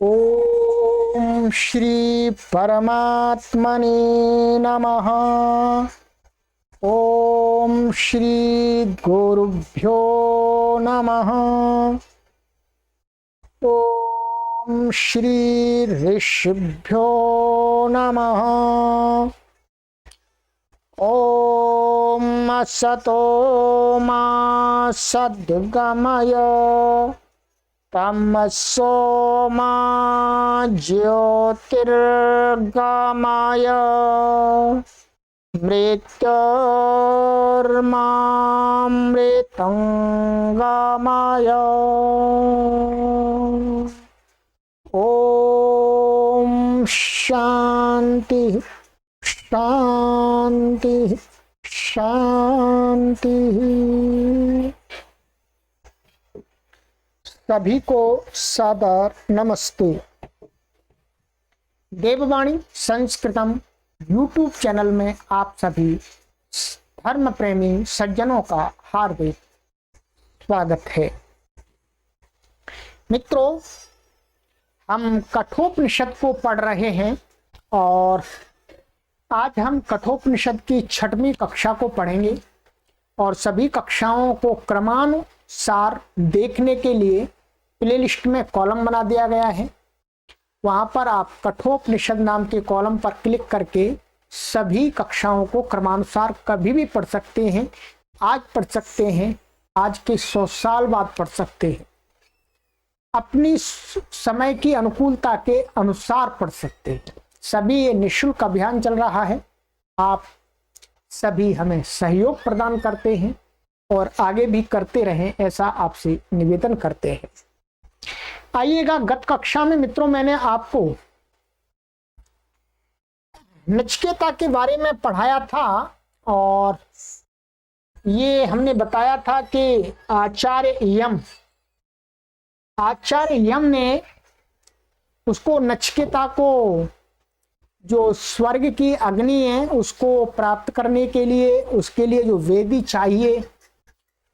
ओम श्री परमात्मने नमः। ओम श्री गुरुभ्यो नमः। ओम श्री ऋषिभ्यो नमः। ओम असतो मा सद्गमय तमसो मा ज्योतिर्गमय मृत्योर्मामृतंगमय। ओम शांति शांति शांति। सभी को सादर नमस्ते। देववाणी संस्कृतम यूट्यूब चैनल में आप सभी धर्म प्रेमी सज्जनों का हार्दिक स्वागत है। मित्रों, हम कठोपनिषद को पढ़ रहे हैं और आज हम कठोपनिषद की 6वीं कक्षा को पढ़ेंगे और सभी कक्षाओं को क्रमानुसार देखने के लिए प्लेलिस्ट में कॉलम बना दिया गया है। वहां पर आप कठोपनिषद नाम के कॉलम पर क्लिक करके सभी कक्षाओं को क्रमानुसार कभी भी पढ़ सकते हैं। आज पढ़ सकते हैं, आज के 100 साल बाद पढ़ सकते हैं, अपनी समय की अनुकूलता के अनुसार पढ़ सकते हैं। सभी ये निःशुल्क अभियान चल रहा है। आप सभी हमें सहयोग प्रदान करते हैं और आगे भी करते रहें, ऐसा आपसे निवेदन करते हैं। आइएगा, गत कक्षा में मित्रों मैंने आपको नचिकेता के बारे में पढ़ाया था और ये हमने बताया था कि आचार्य यम ने उसको नचिकेता को जो स्वर्ग की अग्नि है उसको प्राप्त करने के लिए उसके लिए जो वेदी चाहिए,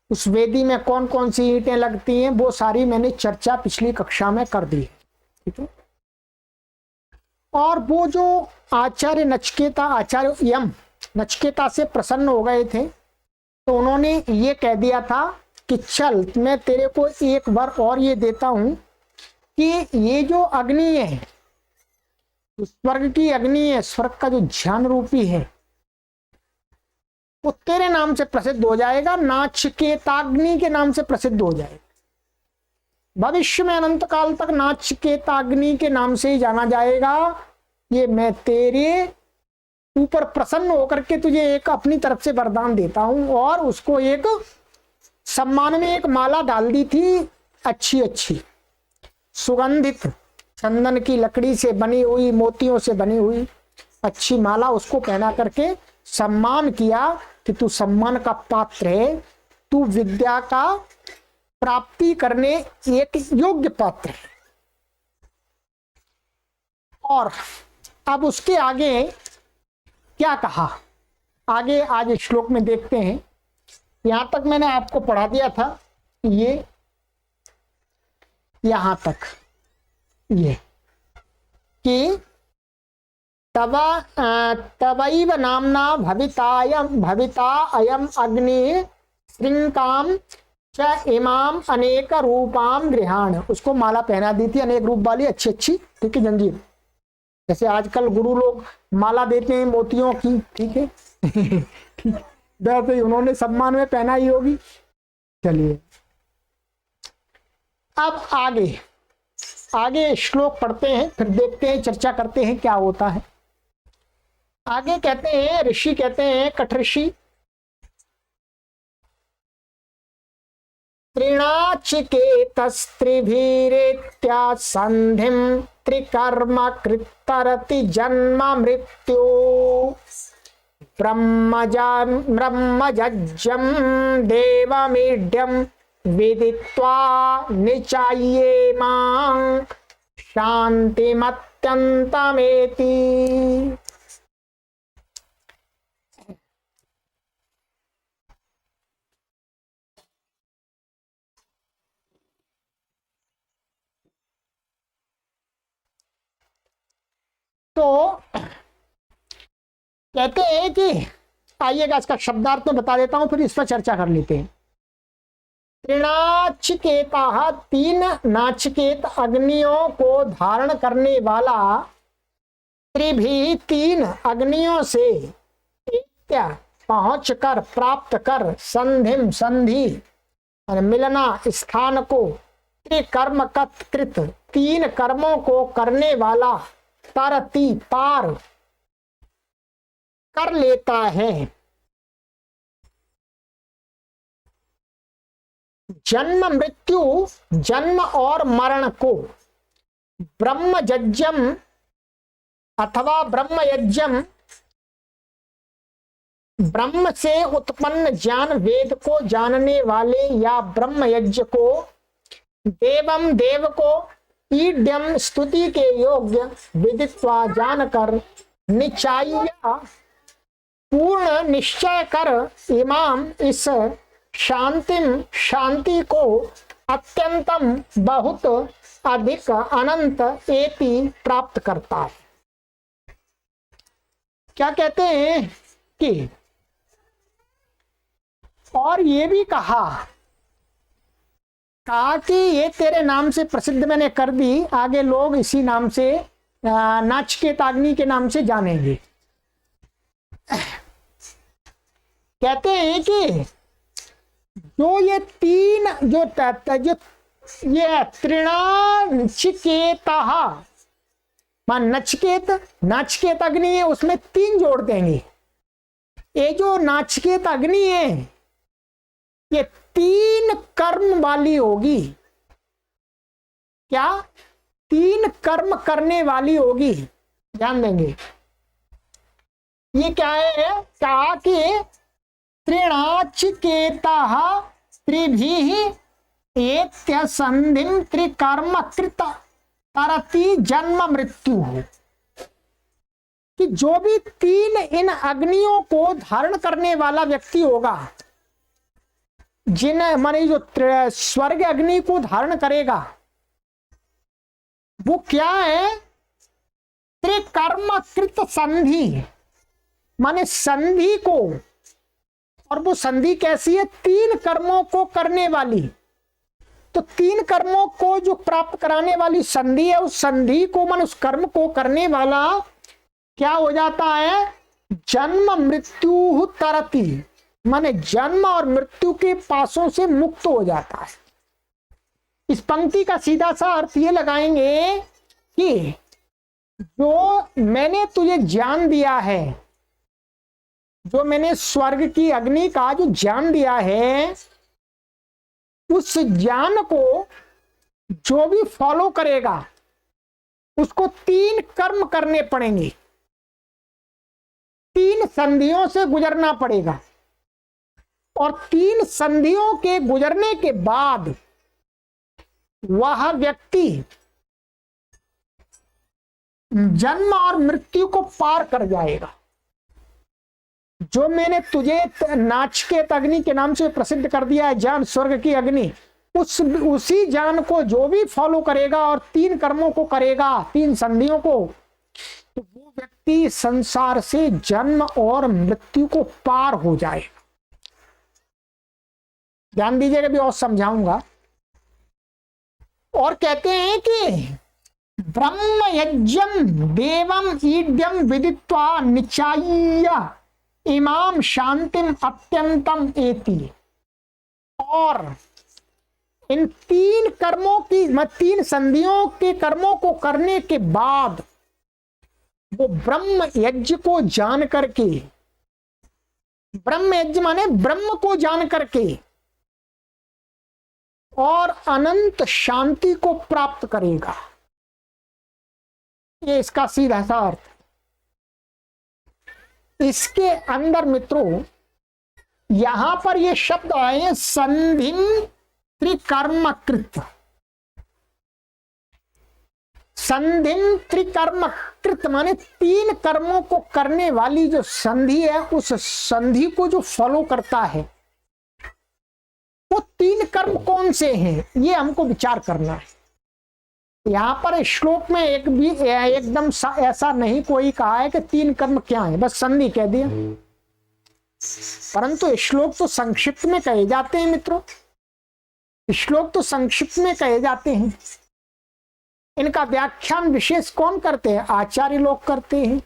उस वेदी में कौन कौन सी ईंटें लगती हैं, वो सारी मैंने चर्चा पिछली कक्षा में कर दी है। ठीक है। और वो जो आचार्य यम नचिकेता से प्रसन्न हो गए थे तो उन्होंने ये कह दिया था कि चल मैं तेरे को एक बार और ये देता हूं कि ये जो अग्नि है, स्वर्ग की अग्नि है, स्वर्ग का जो ज्ञान रूपी है, वो तेरे नाम से प्रसिद्ध हो जाएगा, नाचिकेताग्नि के नाम से प्रसिद्ध हो जाएगा। भविष्य में अनंत काल तक नाचिकेताग्नि के नाम से ही जाना जाएगा। ये मैं तेरे ऊपर प्रसन्न होकर के तुझे एक अपनी तरफ से वरदान देता हूं। और उसको एक सम्मान में एक माला डाल दी थी, अच्छी सुगंधित चंदन की लकड़ी से बनी हुई, मोतियों से बनी हुई अच्छी माला उसको पहना करके सम्मान किया कि तू सम्मान का पात्र है, तू विद्या का प्राप्ति करने एक योग्य पात्र है। और अब उसके आगे क्या कहा, आगे आज श्लोक में देखते हैं। यहां तक मैंने आपको पढ़ा दिया था, ये यहां तक ये कि तवैव नामना भविता अयम अग्नि श्रृंकाम च इमाम अनेक रूपाम गृहाण। उसको माला पहना दी थी अनेक रूप वाली अच्छी, ठीक है, जंजीर। जैसे आजकल गुरु लोग माला देते हैं मोतियों की, ठीक है तो उन्होंने सम्मान में पहना ही होगी। चलिए अब आगे श्लोक पढ़ते हैं, फिर देखते हैं, चर्चा करते हैं क्या होता है। आगे कहते हैं, ऋषि कहते हैं, कठऋषि, त्रिणाचिकेतस्त्रिभिरेत्या संधिम त्रिकर्म कृतरति जन्म मृत्यु ब्रह्मजज्जम देवमीड्यम विदित्वा निचाये मां शांतिमत्यंतमेति। तो कहते हैं कि आइएगा इसका शब्दार्थ में बता देता हूं, फिर इस पर चर्चा कर लेते हैं। त्रिनाचिकेता, तीन नाचिकेत अग्नियों को धारण करने वाला, त्रिभी, तीन अग्नियों से पहुंच कर, प्राप्त कर, संधिम, संधि मिलना, स्थान को, त्रिकर्म कृत, तीन कर्मों को करने वाला, तरति, पार कर लेता है। जन्म मृत्यु, जन्म और मरण को, ब्रह्मयज्ञम अथवा ब्रह्मयज्ञम, ब्रह्म से उत्पन्न ज्ञान वेद को जानने वाले या ब्रह्मयज्ञ को, देवम, देव को, ईड्यम, स्तुति के योग्य, विदित्वा, जानकर, निचाय्या, पूर्ण निश्चय कर, इमाम, इस शांतिम, शांति को, अत्यंतम, बहुत अधिक, अनंत, एति प्राप्त करता है। क्या कहते हैं कि और ये भी कहा कि ये तेरे नाम से प्रसिद्ध मैंने कर दी, आगे लोग इसी नाम से, नाचिकेताग्नि के नाम से जानेंगे। कहते हैं कि जो ये तीन जो ये त्रिनाचिकेता, नचिकेत, नाचिकेत अग्नि है, उसमें तीन जोड़ देंगे। ये जो नाचिकेत अग्नि है ये तीन कर्म वाली होगी। क्या? तीन कर्म करने वाली होगी, ध्यान देंगे। ये क्या है? कहा कि त्रिनाचिकेता त्रिभिः एत्य संधिम त्रिकर्म कृत तरति जन्म मृत्यु, कि जो भी तीन इन अग्नियों को धारण करने वाला व्यक्ति होगा, जिन माने जो स्वर्ग अग्नि को धारण करेगा, वो क्या है? त्रिकर्म कृत संधि, माने संधि को, और वो संधि कैसी है? तीन कर्मों को करने वाली। तो तीन कर्मों को जो प्राप्त कराने वाली संधि है, उस संधि को मन उस कर्म को करने वाला क्या हो जाता है? जन्म मृत्यु तरति, माने जन्म और मृत्यु के पासों से मुक्त हो जाता है। इस पंक्ति का सीधा सा अर्थ ये लगाएंगे कि जो मैंने तुझे ज्ञान दिया है, जो मैंने स्वर्ग की अग्नि का जो ज्ञान दिया है, उस ज्ञान को जो भी फॉलो करेगा उसको तीन कर्म करने पड़ेंगे, तीन संधियों से गुजरना पड़ेगा, और तीन संधियों के गुजरने के बाद वह व्यक्ति जन्म और मृत्यु को पार कर जाएगा। जो मैंने तुझे नाचिकेत अग्नि के नाम से प्रसिद्ध कर दिया है, ज्ञान, स्वर्ग की अग्नि, उसी ज्ञान को जो भी फॉलो करेगा और तीन कर्मों को करेगा, तीन संधियों को, तो वो व्यक्ति संसार से जन्म और मृत्यु को पार हो जाएगा। ध्यान दीजिएगा, भी और समझाऊंगा। और कहते हैं कि ब्रह्म यज्ञम देवम ईड्यम विदित्वा निचाय्य इमाम शांतिम अत्यंतम एति, और इन तीन कर्मों की, तीन संधियों के कर्मों को करने के बाद वो ब्रह्म यज्ञ को जान करके, ब्रह्म यज्ञ माने ब्रह्म को जान करके, और अनंत शांति को प्राप्त करेगा। ये इसका सीधा सा अर्थ। इसके अंदर मित्रों यहां पर ये शब्द आए संधिम त्रिकर्मकृत। संधिम त्रिकर्मकृत माने तीन कर्मों को करने वाली जो संधि है, उस संधि को जो फॉलो करता है, वो तीन कर्म कौन से हैं, ये हमको विचार करना है। यहां पर श्लोक में एक भी एकदम ऐसा नहीं कोई कहा है कि 3 कर्म क्या है, बस संधि कह दिया। परंतु श्लोक तो संक्षिप्त में कहे जाते हैं मित्रों, श्लोक तो संक्षिप्त में कहे जाते हैं। इनका व्याख्यान विशेष कौन करते हैं? आचार्य लोग करते हैं,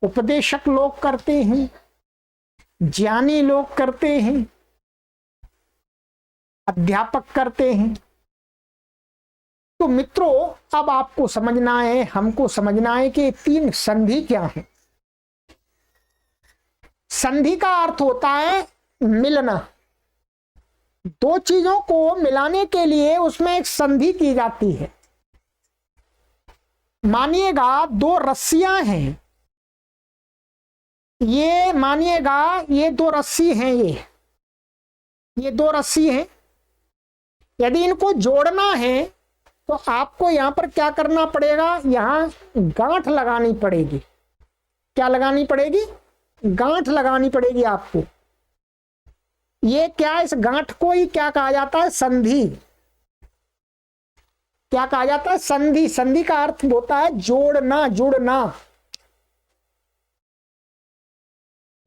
उपदेशक लोग करते हैं, ज्ञानी लोग करते हैं, अध्यापक करते हैं। तो मित्रों अब आपको समझना है, हमको समझना है कि 3 संधि क्या है। संधि का अर्थ होता है मिलना। 2 चीजों को मिलाने के लिए उसमें एक संधि की जाती है। मानिएगा 2 रस्सियां हैं, ये मानिएगा ये 2 रस्सी हैं, ये 2 रस्सी हैं। यदि इनको जोड़ना है तो आपको यहां पर क्या करना पड़ेगा? यहां गांठ लगानी पड़ेगी। क्या लगानी पड़ेगी? गांठ लगानी पड़ेगी आपको। ये क्या, इस गांठ को ही क्या कहा जाता है? संधि। क्या कहा जाता है? संधि। संधि का अर्थ होता है जोड़ना, जुड़ना।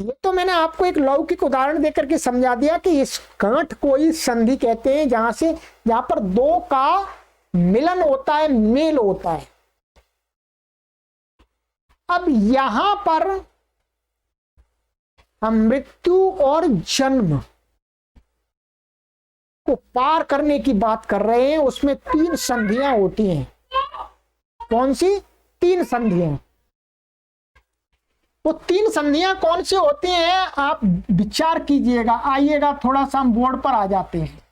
ये तो मैंने आपको एक लौकिक उदाहरण देकर के समझा दिया कि इस गांठ को ही संधि कहते हैं, जहां पर 2 का मिलन होता है, मेल होता है। अब यहां पर हम मृत्यु और जन्म को पार करने की बात कर रहे हैं। उसमें 3 संधियां होती हैं। कौन सी 3 संधियां? वो 3 संधियां कौन सी होती हैं आप विचार कीजिएगा। आइएगा थोड़ा सा हम बोर्ड पर आ जाते हैं।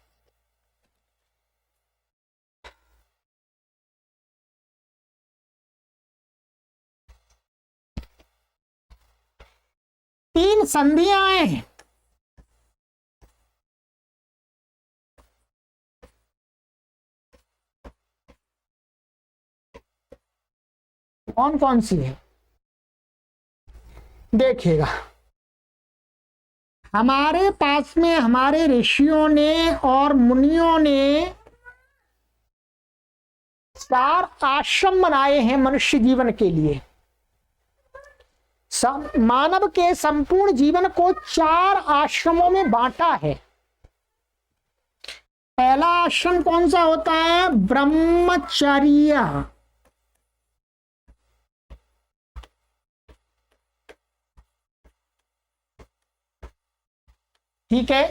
तीन संधियां हैं। कौन कौन सी है देखिएगा। हमारे पास में हमारे ऋषियों ने और मुनियों ने 4 आश्रम बनाए हैं मनुष्य जीवन के लिए। मानव के संपूर्ण जीवन को 4 आश्रमों में बांटा है। पहला आश्रम कौन सा होता है? ब्रह्मचर्य। ठीक है।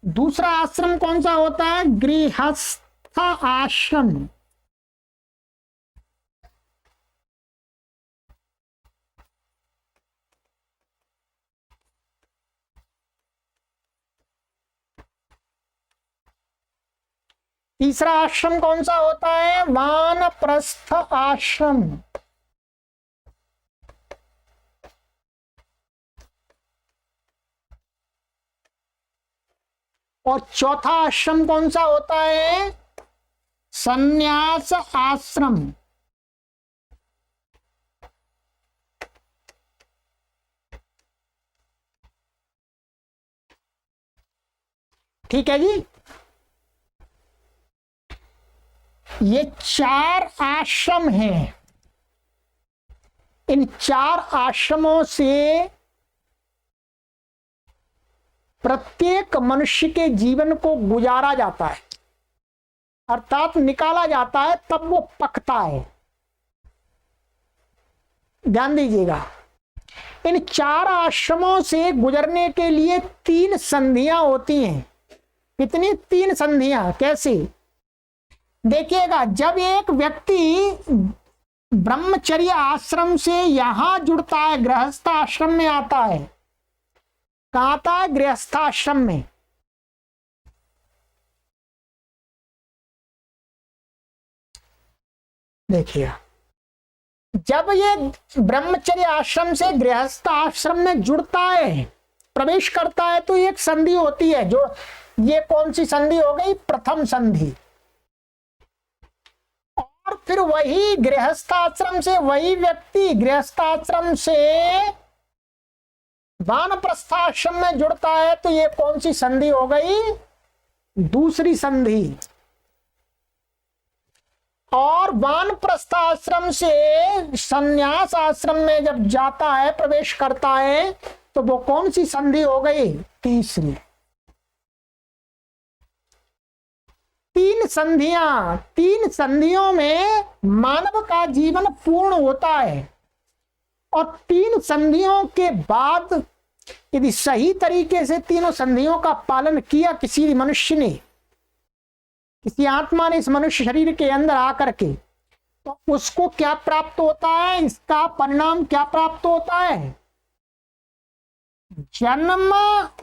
दूसरा आश्रम कौन सा होता है? गृहस्थ आश्रम। तीसरा आश्रम कौन सा होता है? वानप्रस्थ आश्रम। और चौथा आश्रम कौन सा होता है? संन्यास आश्रम। ठीक है जी। ये 4 आश्रम हैं। इन 4 आश्रमों से प्रत्येक मनुष्य के जीवन को गुजारा जाता है, अर्थात निकाला जाता है, तब वो पकता है। ध्यान दीजिएगा। इन 4 आश्रमों से गुजरने के लिए 3 संधियां होती हैं। कितनी? 3 संधियां। कैसी? देखिएगा, जब एक व्यक्ति ब्रह्मचर्य आश्रम से यहां जुड़ता है, गृहस्थ आश्रम में आता है। कहां आता है? गृहस्थ आश्रम में। देखिए, जब ये ब्रह्मचर्य आश्रम से गृहस्थ आश्रम में जुड़ता है, प्रवेश करता है, तो एक संधि होती है। जो ये कौन सी संधि हो गई? प्रथम संधि। और फिर वही गृहस्थ आश्रम से वही व्यक्ति गृहस्थ आश्रम से वानप्रस्थ आश्रम में जुड़ता है, तो ये कौन सी संधि हो गई? दूसरी संधि। और वानप्रस्थ आश्रम से संन्यास आश्रम में जब जाता है, प्रवेश करता है, तो वो कौन सी संधि हो गई? तीसरी। तीन संधियां, तीन संधियों में मानव का जीवन पूर्ण होता है। और तीन संधियों के बाद यदि सही तरीके से तीनों संधियों का पालन किया किसी मनुष्य ने, किसी आत्मा ने इस मनुष्य शरीर के अंदर आकर के, तो उसको क्या प्राप्त होता है? इसका परिणाम क्या प्राप्त होता है? जन्म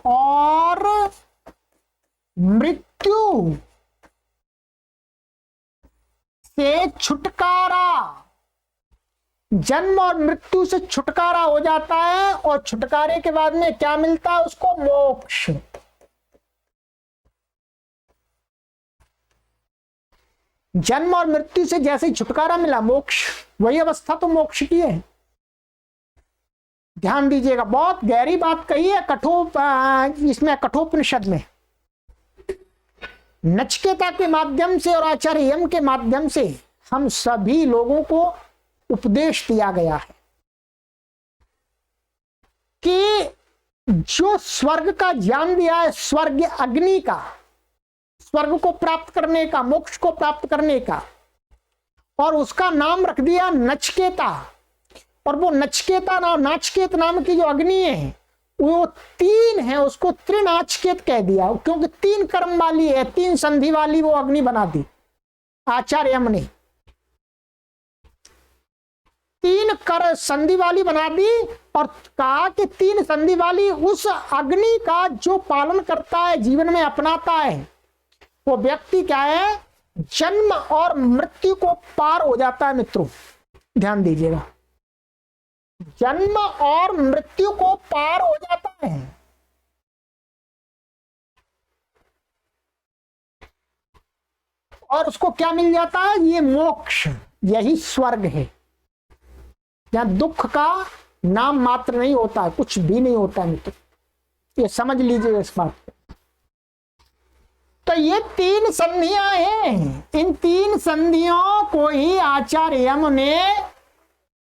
और मृत्यु से छुटकारा। जन्म और मृत्यु से छुटकारा हो जाता है, और छुटकारे के बाद में क्या मिलता है उसको? मोक्ष। जन्म और मृत्यु से जैसे ही छुटकारा मिला, मोक्ष, वही अवस्था तो मोक्ष की है। ध्यान दीजिएगा, बहुत गहरी बात कही है इसमें कठोपनिषद में। नचिकेता के माध्यम से और आचार्य यम के माध्यम से हम सभी लोगों को उपदेश दिया गया है कि जो स्वर्ग का ज्ञान दिया है, स्वर्ग अग्नि का, स्वर्ग को प्राप्त करने का, मोक्ष को प्राप्त करने का, और उसका नाम रख दिया नचिकेता। और वो नचिकेता नाम, नाचकेत नाम की जो अग्नि है वो तीन है, उसको त्रिनाचकेत कह दिया, क्योंकि तीन कर्म वाली है, तीन संधि वाली वो अग्नि बना दी आचार्य यम ने। तीन कर संधि वाली बना दी, और कहा कि तीन संधि वाली उस अग्नि का जो पालन करता है, जीवन में अपनाता है, वो व्यक्ति क्या है? जन्म और मृत्यु को पार हो जाता है। मित्रों ध्यान दीजिएगा, जन्म और मृत्यु को पार हो जाता है। और उसको क्या मिल जाता है? ये मोक्ष, यही स्वर्ग है, जहां दुख का नाम मात्र नहीं होता है, कुछ भी नहीं होता है। मित्र ये समझ लीजिए इस बात को। तो ये तीन संधियां हैं, इन तीन संधियों को ही आचार्य यम ने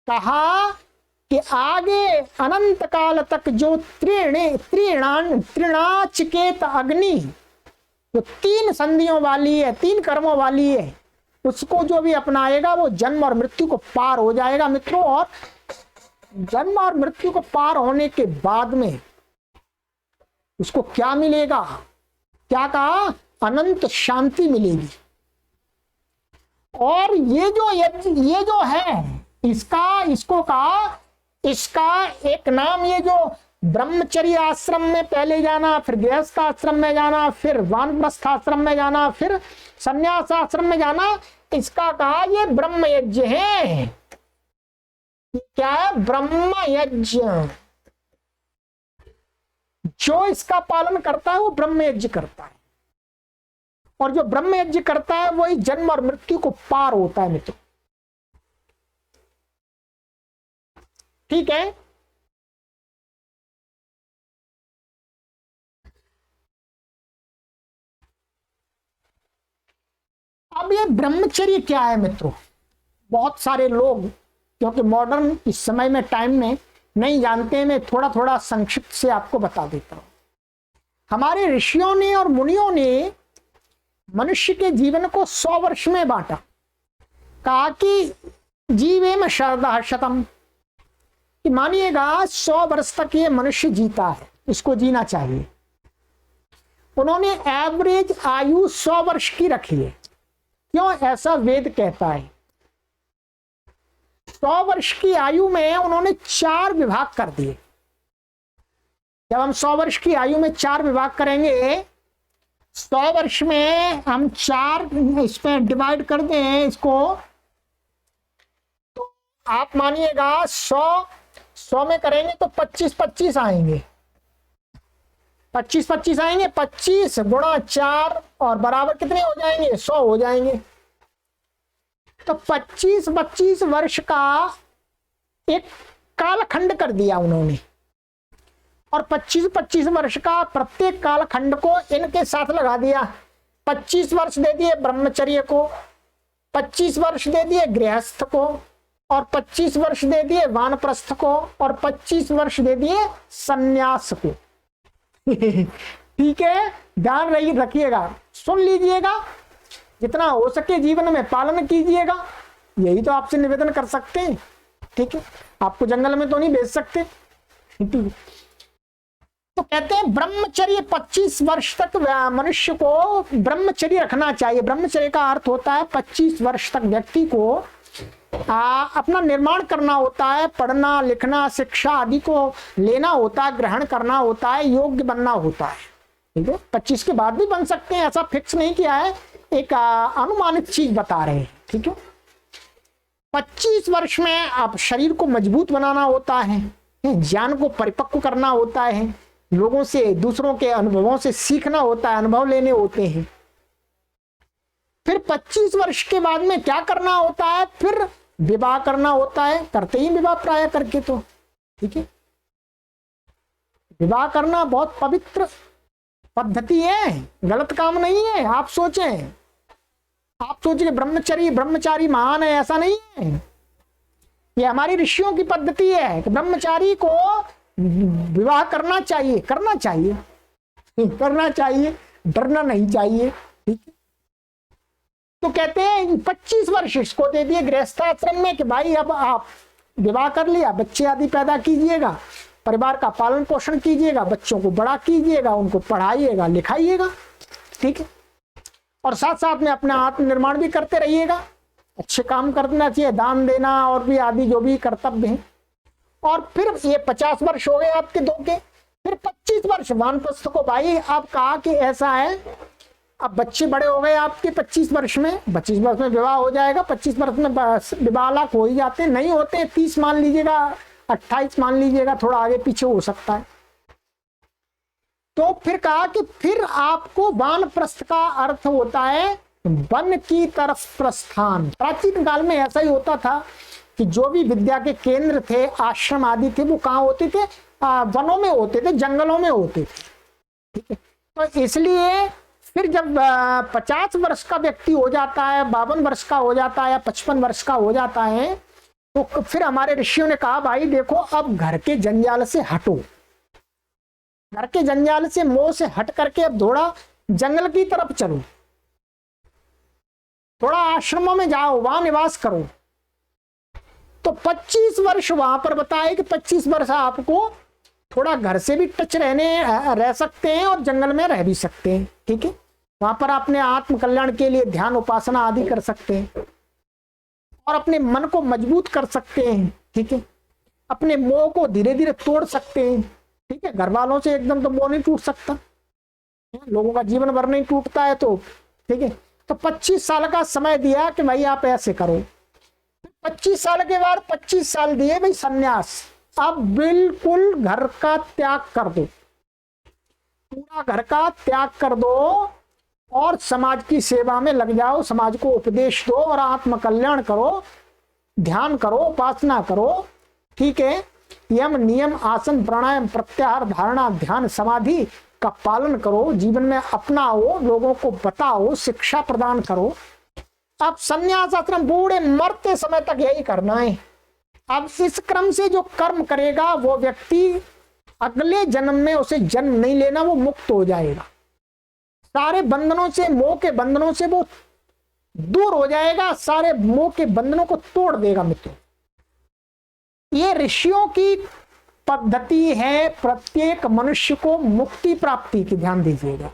कहा कि आगे अनंत काल तक जो त्रिनाचकेत अग्नि, जो तीन संधियों वाली है, तीन कर्मों वाली है, उसको जो भी अपनाएगा वो जन्म और मृत्यु को पार हो जाएगा। मित्रों, और जन्म और मृत्यु को पार होने के बाद में उसको क्या मिलेगा? क्या कहा? अनंत शांति मिलेगी। और ये जो है इसको कहा, इसका एक नाम, ये जो ब्रह्मचर्य आश्रम में पहले जाना, फिर गृहस्थ आश्रम में जाना, फिर वानप्रस्थ आश्रम में जाना, फिर संन्यास आश्रम में जाना, इसका कहा ये ब्रह्म यज्ञ है। क्या है? ब्रह्म यज्ञ। जो इसका पालन करता है वो ब्रह्म यज्ञ करता है, और जो ब्रह्म यज्ञ करता है वही जन्म और मृत्यु को पार होता है। मित्रों ठीक है। अब ये ब्रह्मचर्य क्या है मित्रों? बहुत सारे लोग, क्योंकि मॉडर्न इस समय में टाइम में नहीं जानते हैं, मैं थोड़ा थोड़ा संक्षिप्त से आपको बता देता हूं। हमारे ऋषियों ने और मुनियों ने मनुष्य के जीवन को 100 वर्ष में बांटा। कहा कि जीवेम शरदः शतम, कि मानिएगा 100 वर्ष तक ये मनुष्य जीता है, इसको जीना चाहिए। उन्होंने एवरेज आयु 100 वर्ष की रखी है। क्यों? ऐसा वेद कहता है। 100 वर्ष की आयु में उन्होंने 4 विभाग कर दिए। जब हम 100 वर्ष की आयु में 4 विभाग करेंगे, 100 वर्ष में हम 4 इसमें डिवाइड कर दें इसको, तो आप मानिएगा 100 में करेंगे तो 25 आएंगे। 25 आएंगे, 25 गुणा 4 और बराबर कितने हो जाएंगे? 100 हो जाएंगे। तो 25 वर्ष का एक कालखंड कर दिया उन्होंने, और 25 वर्ष का प्रत्येक कालखंड को इनके साथ लगा दिया। 25 वर्ष दे दिए ब्रह्मचर्य को, 25 वर्ष दे दिए गृहस्थ को, और 25 वर्ष दे दिए वानप्रस्थ को, और 25 वर्ष दे दिए सन्यास को। ठीक है, ध्यान रखिएगा, सुन लीजिएगा, जितना हो सके जीवन में पालन कीजिएगा, यही तो आपसे निवेदन कर सकते हैं। ठीक है, आपको जंगल में तो नहीं भेज सकते। ठीक है, तो कहते हैं ब्रह्मचर्य 25 वर्ष तक मनुष्य को ब्रह्मचर्य रखना चाहिए। ब्रह्मचर्य का अर्थ होता है 25 वर्ष तक व्यक्ति को अपना निर्माण करना होता है, पढ़ना लिखना शिक्षा आदि को लेना होता है, ग्रहण करना होता है, योग्य बनना होता है। ठीक है, 25 के बाद भी बन सकते हैं, ऐसा फिक्स नहीं किया है, एक अनुमानित चीज बता रहे हैं। ठीक है, 25 वर्ष में आप शरीर को मजबूत बनाना होता है, ज्ञान को परिपक्व करना होता है, लोगों से दूसरों के अनुभवों से सीखना होता है, अनुभव लेने होते हैं। फिर 25 वर्ष के बाद में क्या करना होता है, फिर विवाह करना होता है, करते ही विवाह प्राय करके तो। ठीक है, विवाह करना बहुत पवित्र पद्धति है, गलत काम नहीं है। आप सोचें ब्रह्मचारी महान है, ऐसा नहीं है। ये हमारी ऋषियों की पद्धति है कि ब्रह्मचारी को विवाह करना चाहिए, करना चाहिए, डरना नहीं चाहिए। ठीक है, तो कहते हैं 25 वर्ष इसको दे दिए गृहस्थाश्रम में कि भाई अब आप विवाह कर लिया, बच्चे आदि पैदा कीजिएगा, परिवार का पालन पोषण कीजिएगा, बच्चों को बड़ा कीजिएगा, उनको पढ़ाइएगा लिखाइएगा। ठीक है, और साथ साथ में अपना आत्मनिर्माण भी करते रहिएगा, अच्छे काम करना चाहिए, दान देना और भी आदि जो भी कर्तव्य हैं। और फिर ये 50 वर्ष हो गए आपके दो के, फिर 25 वर्ष वानप्रस्थ को। भाई आप कहा कि ऐसा है, अब बच्चे बड़े हो गए आपके 25 वर्ष में, 25 वर्ष में विवाह हो जाएगा, 25 वर्ष में विवाह लाख हो ही जाते, नहीं होते 30 मान लीजिएगा, 28 मान लीजिएगा, थोड़ा आगे पीछे हो सकता है। तो फिर कहा कि फिर आपको वानप्रस्थ का अर्थ होता है वन की तरफ प्रस्थान। प्राचीन काल में ऐसा ही होता था कि जो भी विद्या के केंद्र थे, आश्रम आदि थे, वो कहाँ होते थे, वनों में होते थे, जंगलों में होते थे। ठीक है, तो इसलिए फिर जब 50 वर्ष का व्यक्ति हो जाता है, 52 वर्ष का हो जाता है या 55 वर्ष का हो जाता है, तो फिर हमारे ऋषियों ने कहा भाई देखो अब घर के जंजाल से हटो, घर के जंजाल से मोह से हट करके अब थोड़ा जंगल की तरफ चलो, थोड़ा आश्रमों में जाओ, वहां निवास करो। तो 25 वर्ष वहां पर बताए कि 25 वर्ष आपको थोड़ा घर से भी टच रह सकते हैं और जंगल में रह भी सकते हैं। ठीक है, वहां पर अपने आत्म कल्याण के लिए ध्यान उपासना आदि कर सकते हैं और अपने मन को मजबूत कर सकते हैं। ठीक है, अपने मोह को धीरे धीरे तोड़ सकते हैं। ठीक है, घर वालों से एकदम तो मोह नहीं टूट सकता, लोगों का जीवन भर नहीं टूटता है। तो ठीक है, तो 25 साल का समय दिया कि भाई आप ऐसे करो। 25 साल के बाद 25 साल दिए भाई सन्यास, अब बिल्कुल घर का त्याग कर दो, पूरा घर का त्याग कर दो और समाज की सेवा में लग जाओ, समाज को उपदेश दो और आत्म कल्याण करो, ध्यान करो, उपासना करो। ठीक है, यम नियम आसन प्राणायाम प्रत्याहार धारणा ध्यान समाधि का पालन करो, जीवन में अपनाओ, लोगों को बताओ, शिक्षा प्रदान करो। अब संन्यास आश्रम बूढ़े मरते समय तक यही करना है। अब इस क्रम से जो कर्म करेगा वो व्यक्ति अगले जन्म में उसे जन्म नहीं लेना, वो मुक्त हो जाएगा, सारे बंधनों से, मोह के बंधनों से वो दूर हो जाएगा, सारे मोह के बंधनों को तोड़ देगा। मित्रों, ये ऋषियों की पद्धति है प्रत्येक मनुष्य को मुक्ति प्राप्ति की, ध्यान दीजिएगा,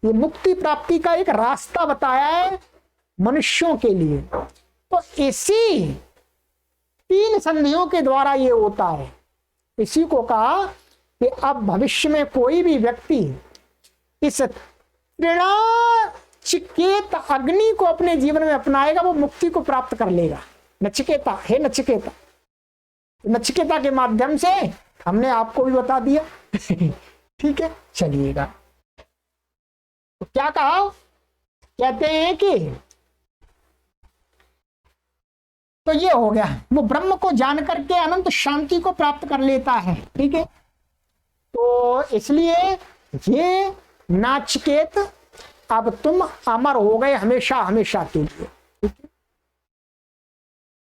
ये मुक्ति प्राप्ति का एक रास्ता बताया है मनुष्यों के लिए। तो इसी 3 संधियों के द्वारा ये होता है। इसी को कहा कि अब भविष्य में कोई भी व्यक्ति इस त्रिणाचिकेत अग्नि को अपने जीवन में अपनाएगा, वो मुक्ति को प्राप्त कर लेगा। नचिकेता, हे नचिकेता, नचिकेता के माध्यम से हमने आपको भी बता दिया। ठीक है, चलिएगा। तो क्या कहा, कहते हैं कि तो ये हो गया, वो ब्रह्म को जान करके अनंत शांति को प्राप्त कर लेता है। ठीक है, तो इसलिए ये नाचिकेत अब तुम अमर हो गए हमेशा हमेशा के लिए।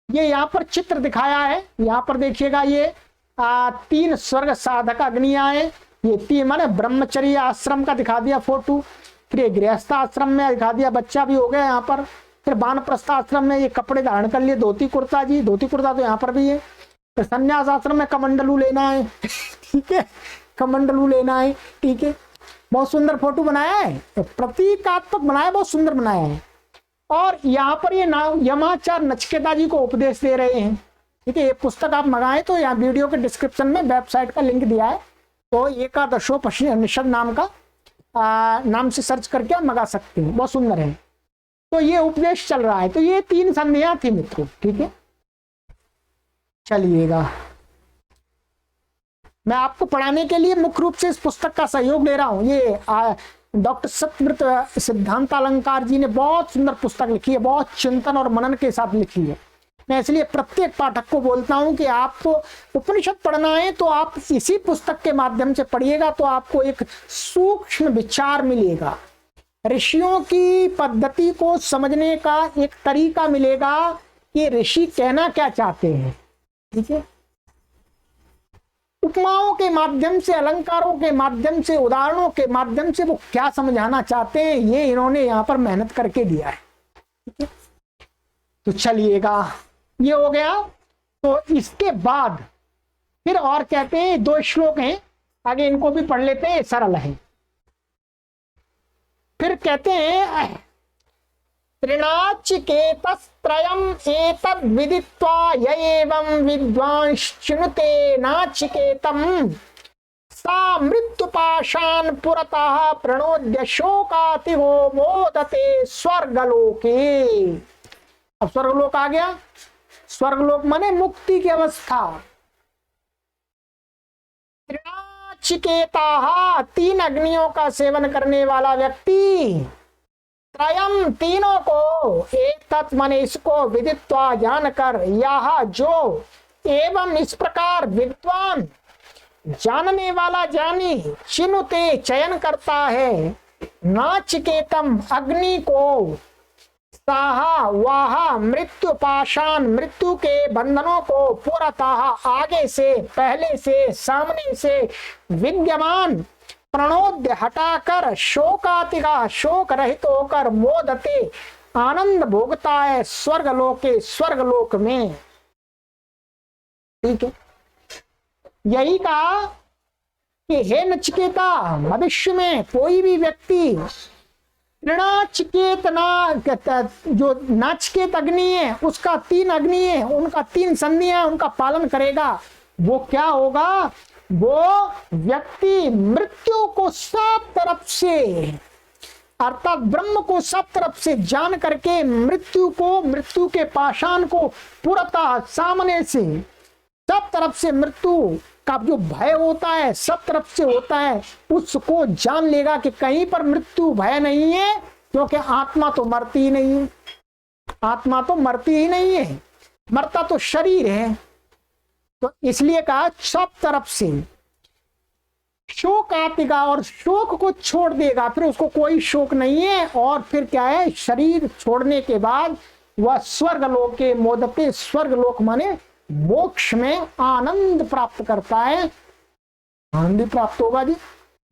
ये यहाँ पर चित्र दिखाया है, यहाँ पर देखिएगा ये 3 स्वर्ग साधक अग्नियां हैं। ये 3 माने ब्रह्मचर्य आश्रम का दिखा दिया फोटो, फिर ये गृहस्थ आश्रम में दिखा दिया, बच्चा भी हो गया यहाँ पर, फिर वानप्रस्थ आश्रम में ये कपड़े धारण कर लिए, धोती कुर्ता जी, धोती कुर्ता तो यहाँ पर भी है। फिर संन्यास आश्रम में कमंडलू लेना है, ठीक है, कमंडलू लेना है, ठीक है। बहुत सुंदर फोटो बनाया है, प्रतीकात्मक बनाया, बहुत सुंदर बनाया है। और यहाँ पर ये यमाचार्य नचिकेता जी को उपदेश दे रहे हैं, ठीक है। ये पुस्तक आप मंगाएं तो यहाँ वीडियो के डिस्क्रिप्शन में वेबसाइट का लिंक दिया है, तो एकादशोपनिषद नाम का नाम से सर्च करके आप मंगा सकते हैं, बहुत सुंदर है। तो ये उपदेश चल रहा है। तो ये 3 संधियां थी मित्रों, ठीक है। चलिएगा, मैं आपको पढ़ाने के लिए मुख्य रूप से इस पुस्तक का सहयोग ले रहा हूं। ये डॉक्टर सत्यव्रत सिद्धांत अलंकार जी ने बहुत सुंदर पुस्तक लिखी है, बहुत चिंतन और मनन के साथ लिखी है। मैं इसलिए प्रत्येक पाठक को बोलता हूं कि आपको उपनिषद पढ़ना है तो आप इसी पुस्तक के माध्यम से पढ़िएगा, तो आपको एक सूक्ष्म विचार मिलेगा, ऋषियों की पद्धति को समझने का एक तरीका मिलेगा कि ऋषि कहना क्या चाहते हैं, ठीक है। उपमाओं के माध्यम से, अलंकारों के माध्यम से, उदाहरणों के माध्यम से वो क्या समझाना चाहते हैं, ये इन्होंने यहाँ पर मेहनत करके दिया है, ठीक है। तो चलिएगा, ये हो गया। तो इसके बाद फिर और कहते हैं 2 श्लोक हैं आगे, इनको भी पढ़ लेते हैं, सरल है। फिर कहते हैं त्रिनाचिकेतस्त्रयम् एतद् विदित्वा य एवं विद्वांश्चिनुते नाचिकेतम् सा मृत्युपाशान् पुरतः प्रणोद्य शोकातिहो मोदते स्वर्गलोके। अब स्वर्गलोक आ गया। स्वर्गलोक माने मुक्ति की अवस्था। त्रिनाचिकेता 3 अग्नियों का सेवन करने वाला व्यक्ति, त्रयम तीनों को, एक तत् माने इसको, विदित्वा जानकर, यह जो, एवं इस प्रकार, विद्वान जानने वाला ज्ञानी, चिनुते चयन करता है, नाचिकेतम अग्नि को, साहा वाहा मृत्यु पाषाण मृत्यु के बंधनों को, पुरतः आगे से, पहले से, सामने से, विद्यमान प्रणोद्य हटाकर, शोकातिगा शोक रहित होकर, मोदते आनंद भोगता है, स्वर्गलोके स्वर्गलोक में, ठीक है। यही कहा कि हे नचिकेता, भविष्य में कोई भी व्यक्ति ऋणाचिकेत जो नाचिकेत अग्नि है, उसका 3 अग्नि है, उनका 3 संधियां, उनका पालन करेगा, वो क्या होगा, वो व्यक्ति मृत्यु को सब तरफ से, अर्थात ब्रह्म को सब तरफ से जान करके, मृत्यु को, मृत्यु के पाषाण को पुरतः सामने से, सब तरफ से मृत्यु का जो भय होता है सब तरफ से होता है, उसको जान लेगा कि कहीं पर मृत्यु भय नहीं है, क्योंकि आत्मा तो मरती ही नहीं है, आत्मा तो मरती ही नहीं है, मरता तो शरीर है। तो इसलिए कहा सब तरफ से शोक आएगा और शोक को छोड़ देगा, फिर उसको कोई शोक नहीं है। और फिर क्या है, शरीर छोड़ने के बाद वह स्वर्गलोक के मोदते, स्वर्गलोक माने मोक्ष में आनंद प्राप्त करता है। आनंद प्राप्त होगा जी।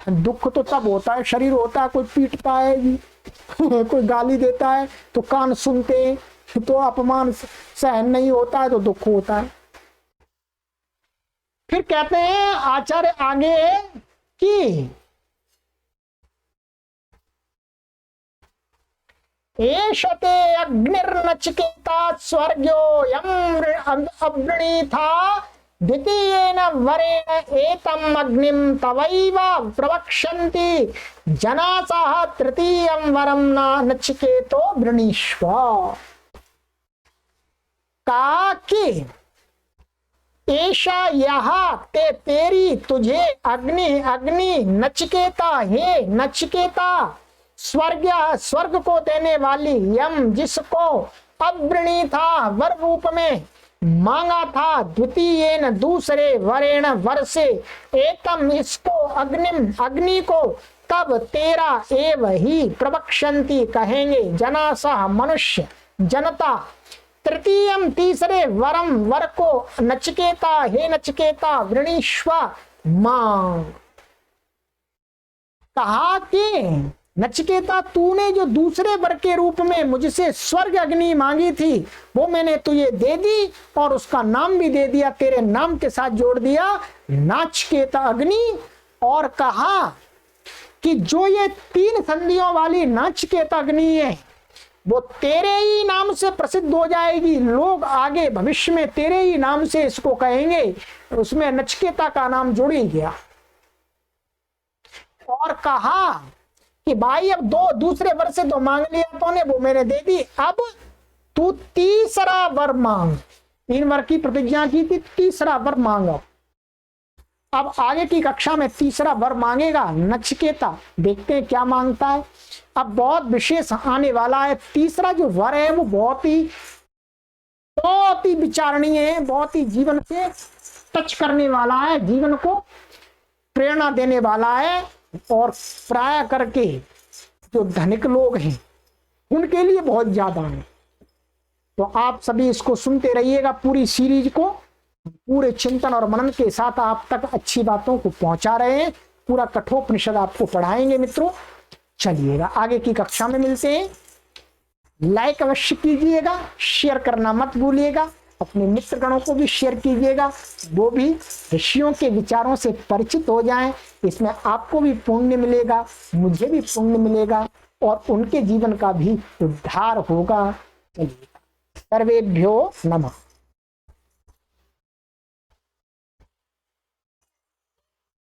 दुख तो तब होता है, शरीर होता है, कोई पीटता है जी कोई गाली देता है तो कान सुनते हैं, तो अपमान सहन नहीं होता है तो दुख होता है। फिर कहते हैं आचार्य आगे कि एषते अग्निर्नचिकेता स्वर्ग्योऽयम् अवृणीथा द्वितीयेन वरेण एतम् अग्निं तवैव प्रवक्ष्यन्ति जनासः तृतीयं वरं नचिकेतो वृणीष्व। कहा कि ऐसा यह तेरी तुझे अग्नि, अग्नि नचिकेता, हे नचिकेता, स्वर्ग को देने वाली, यम जिसको अवृणी था वर रूप में मांगा था, द्वितीय दूसरे वरेण वर से, एकम इसको, अग्निम अग्नि को, तब तेरा एव ही प्रवक्षन्ति कहेंगे जना सह मनुष्य जनता। तृतीयम तीसरे वरम वर को नचिकेता हे नचिकेता वृणीश्व मांग। कहा कि नचिकेता तूने जो दूसरे वर के रूप में मुझसे स्वर्ग अग्नि मांगी थी वो मैंने तुझे दे दी और उसका नाम भी दे दिया, तेरे नाम के साथ जोड़ दिया नाचिकेता अग्नि। और कहा कि जो ये 3 संधियों वाली नाचिकेता अग्नि है वो तेरे ही नाम से प्रसिद्ध हो जाएगी, लोग आगे भविष्य में तेरे ही नाम से इसको कहेंगे। उसमें नचिकेता का नाम जुड़ ही गया। और कहा कि भाई अब दूसरे वर से 2 मांग लिया तूने, वो मैंने दे दी, अब तू तीसरा वर मांग। 3 वर की प्रतिज्ञा की थी, तीसरा वर मांगो। अब आगे की कक्षा में तीसरा वर मांगेगा नचिकेता, देखते हैं क्या मांगता है। अब बहुत विशेष आने वाला है। तीसरा जो वर है वो बहुत ही विचारणीय है, बहुत ही जीवन से टच करने वाला है, जीवन को प्रेरणा देने वाला है। और प्राय करके जो धनिक लोग हैं उनके लिए बहुत ज्यादा है। तो आप सभी इसको सुनते रहिएगा, पूरी सीरीज को पूरे चिंतन और मनन के साथ आप तक अच्छी बातों को पहुंचा रहे हैं। पूरा कठोपनिषद आपको पढ़ाएंगे मित्रों। चलिएगा आगे की कक्षा में मिलते हैं। लाइक अवश्य कीजिएगा, शेयर करना मत भूलिएगा, अपने मित्रगणों को भी शेयर कीजिएगा, वो भी ऋषियों के विचारों से परिचित हो जाएं। इसमें आपको भी पुण्य मिलेगा, मुझे भी पुण्य मिलेगा और उनके जीवन का भी उद्धार होगा। चलिए सर्वेभ्यो नमः।